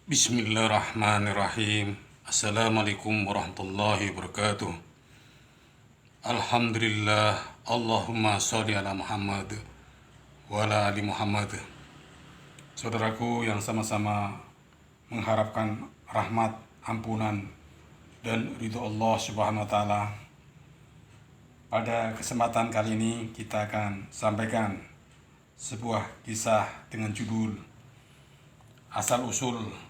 Bismillahirrahmanirrahim. Assalamualaikum warahmatullahi wabarakatuh. Alhamdulillah. Allahumma sholli ala Muhammad wa ala ali Muhammad. Saudaraku yang sama-sama mengharapkan rahmat, ampunan, dan ridho Allah Subhanahu wa Ta'ala, pada kesempatan kali ini kita akan sampaikan sebuah kisah dengan judul Asal-usul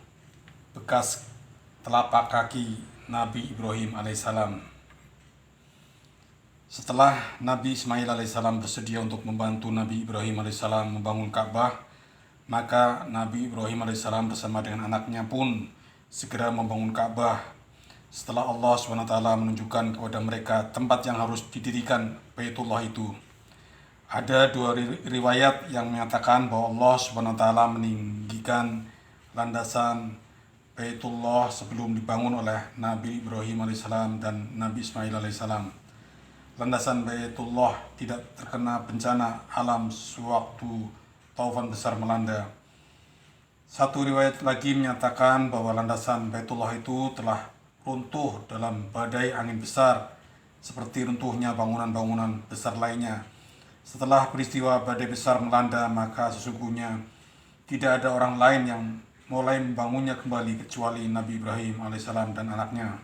bekas telapak kaki Nabi Ibrahim alaihissalam. Setelah Nabi Ismail alaihissalam bersedia untuk membantu Nabi Ibrahim alaihissalam membangun Ka'bah, maka Nabi Ibrahim alaihissalam bersama dengan anaknya pun segera membangun Ka'bah. Setelah Allah SWT menunjukkan kepada mereka tempat yang harus didirikan Baitullah itu. Ada dua riwayat yang menyatakan bahwa Allah SWT meninggikan landasan Baitullah sebelum dibangun oleh Nabi Ibrahim alaihissalam dan Nabi Ismail alaihissalam. Landasan Baitullah tidak terkena bencana alam sewaktu taufan besar melanda. Satu riwayat lagi menyatakan bahwa landasan Baitullah itu telah runtuh dalam badai angin besar, seperti runtuhnya bangunan-bangunan besar lainnya. Setelah peristiwa badai besar melanda, maka sesungguhnya tidak ada orang lain yang mulai membangunnya kembali kecuali Nabi Ibrahim alaihissalam dan anaknya.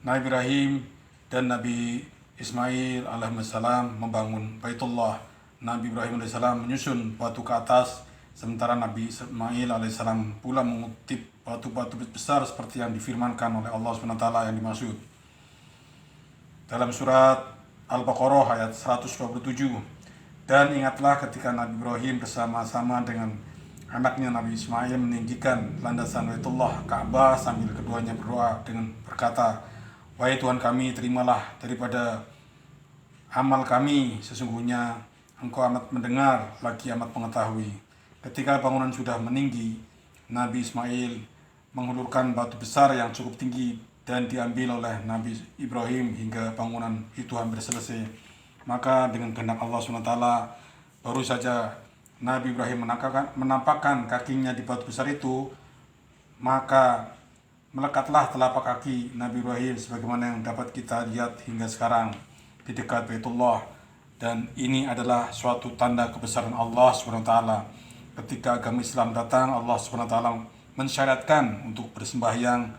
Nabi Ibrahim dan Nabi Ismail alaihissalam membangun Baitullah. Nabi Ibrahim alaihissalam menyusun batu ke atas, sementara Nabi Ismail alaihissalam pula mengutip batu-batu besar seperti yang difirmankan oleh Allah SWT yang dimaksud dalam surat Al-Baqarah ayat 127. Dan ingatlah ketika Nabi Ibrahim bersama-sama dengan anaknya Nabi Ismail meninggikan landasan Baitullah Ka'bah sambil keduanya berdoa dengan berkata, "Wahai Tuhan kami, terimalah daripada amal kami, sesungguhnya Engkau amat mendengar lagi amat mengetahui." Ketika bangunan sudah meninggi, Nabi Ismail menghulurkan batu besar yang cukup tinggi dan diambil oleh Nabi Ibrahim hingga bangunan itu hampir selesai. Maka dengan kehendak Allah SWT, baru saja Nabi Ibrahim menampakkan kakinya di batu besar itu, maka melekatlah telapak kaki Nabi Ibrahim sebagaimana yang dapat kita lihat hingga sekarang di dekat Baitullah. Dan ini adalah suatu tanda kebesaran Allah SWT. Ketika agama Islam datang, Allah SWT mensyariatkan untuk bersembahyang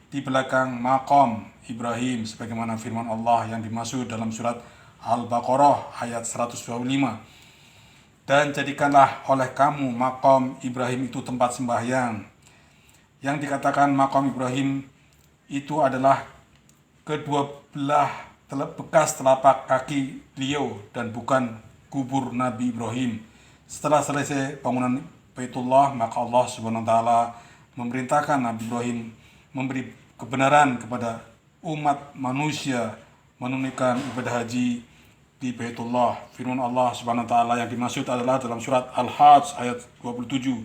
di belakang maqam Ibrahim sebagaimana firman Allah yang dimaksud dalam surat Al-Baqarah ayat 125. Dan jadikanlah oleh kamu maqam Ibrahim itu tempat sembahyang. Yang dikatakan maqam Ibrahim itu adalah kedua belah bekas telapak kaki beliau dan bukan kubur Nabi Ibrahim. Setelah selesai bangunan Baitullah, maka Allah SWT memerintahkan Nabi Ibrahim memberi kebenaran kepada umat manusia menunaikan ibadah haji di Baitullah. Firman Allah SWT yang dimaksud adalah dalam surat Al-Hajj ayat 27.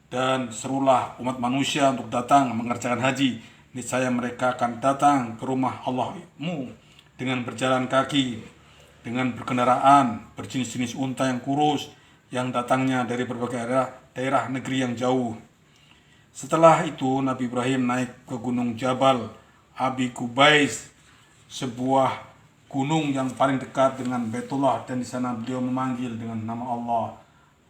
Dan serulah umat manusia untuk datang mengerjakan haji, niscaya mereka akan datang ke rumah Allahmu dengan berjalan kaki, dengan berkendaraan berjenis-jenis unta yang kurus yang datangnya dari berbagai daerah negeri yang jauh. Setelah itu Nabi Ibrahim naik ke gunung Jabal Abi Qubais, sebuah gunung yang paling dekat dengan Baitullah, dan di sana beliau memanggil dengan nama Allah,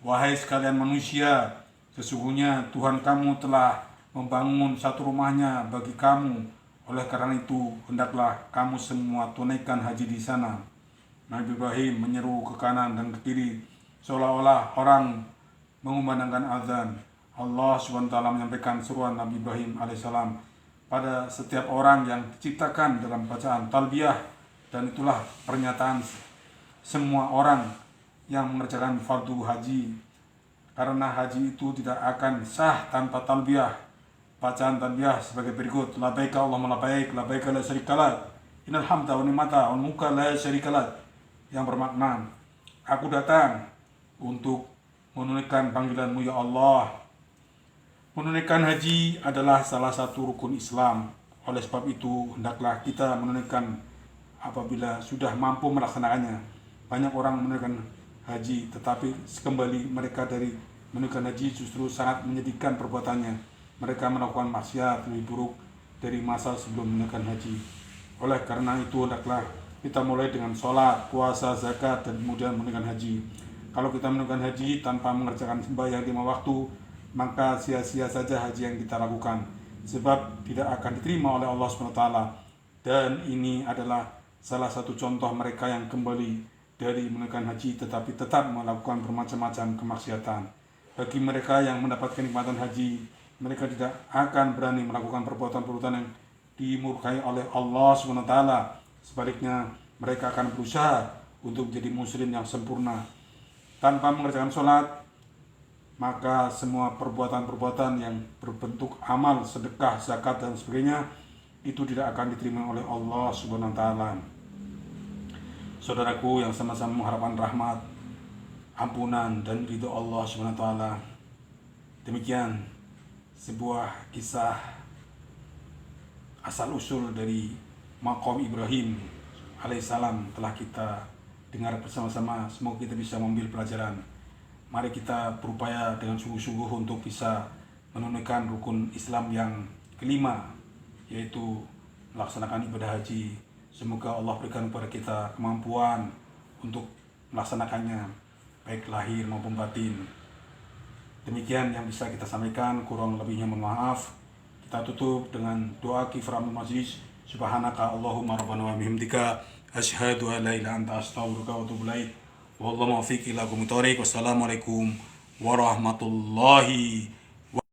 "Wahai sekalian manusia, sesungguhnya Tuhan kamu telah membangun satu rumahnya bagi kamu. Oleh karena itu hendaklah kamu semua tunaikan haji di sana." Nabi Ibrahim menyeru ke kanan dan ke kiri seolah-olah orang mengumandangkan azan. Allah SWT menyampaikan seruan Nabi Ibrahim alaihissalam pada setiap orang yang diciptakan dalam bacaan talbiyah, dan itulah pernyataan semua orang yang mengerjakan fardu haji, karena haji itu tidak akan sah tanpa talbiyah. Bacaan talbiyah sebagai berikut: labbaika Allahumma labbaik, labbaika la syarika lak, innal hamda wa ni'mata wal mulka la syarika lak, yang bermakna aku datang untuk menunaikan panggilanmu ya Allah. Menunaikan haji adalah salah satu rukun Islam. Oleh sebab itu hendaklah kita menunaikan apabila sudah mampu melaksanakannya. Banyak orang menunaikan haji, tetapi kembali mereka dari menunaikan haji justru sangat menyedihkan perbuatannya. mereka melakukan maksiat lebih buruk dari masa sebelum menunaikan haji. Oleh karena itu hendaklah kita mulai dengan sholat, puasa, zakat, dan kemudian menunaikan haji. Kalau kita menunaikan haji tanpa mengerjakan sembahyang 5 waktu, maka sia-sia saja haji yang kita lakukan, sebab tidak akan diterima oleh Allah SWT. Dan ini adalah salah satu contoh mereka yang kembali dari menunaikan haji tetapi tetap melakukan bermacam-macam kemaksiatan. Bagi mereka yang mendapatkan nikmatan haji, mereka tidak akan berani melakukan perbuatan-perbuatan yang dimurkai oleh Allah SWT. Sebaliknya, mereka akan berusaha untuk menjadi muslim yang sempurna. Tanpa mengerjakan sholat, maka semua perbuatan-perbuatan yang berbentuk amal, sedekah, zakat, dan sebagainya itu tidak akan diterima oleh Allah SWT. Saudaraku yang sama-sama mengharapkan rahmat, ampunan, dan ridho Allah SWT, demikian sebuah kisah asal-usul dari Maqam Ibrahim alaihissalam telah kita dengar bersama-sama. Semoga kita bisa mengambil pelajaran. Mari kita berupaya dengan sungguh-sungguh untuk bisa menunaikan rukun Islam yang kelima, yaitu melaksanakan ibadah haji. Semoga Allah berikan kepada kita kemampuan untuk melaksanakannya, baik lahir maupun batin. Demikian yang bisa kita sampaikan, kurang lebihnya mohon maaf. Kita tutup dengan doa kiframul majlis. Subhanaka Allahumma rabbana wa bihamdika asyhadu an la ilaha illa anta astaghfiruka wa atubu ilaik. Wallahu muwaffiq ila aqwamit thoriq. Wassalamualaikum warahmatullahi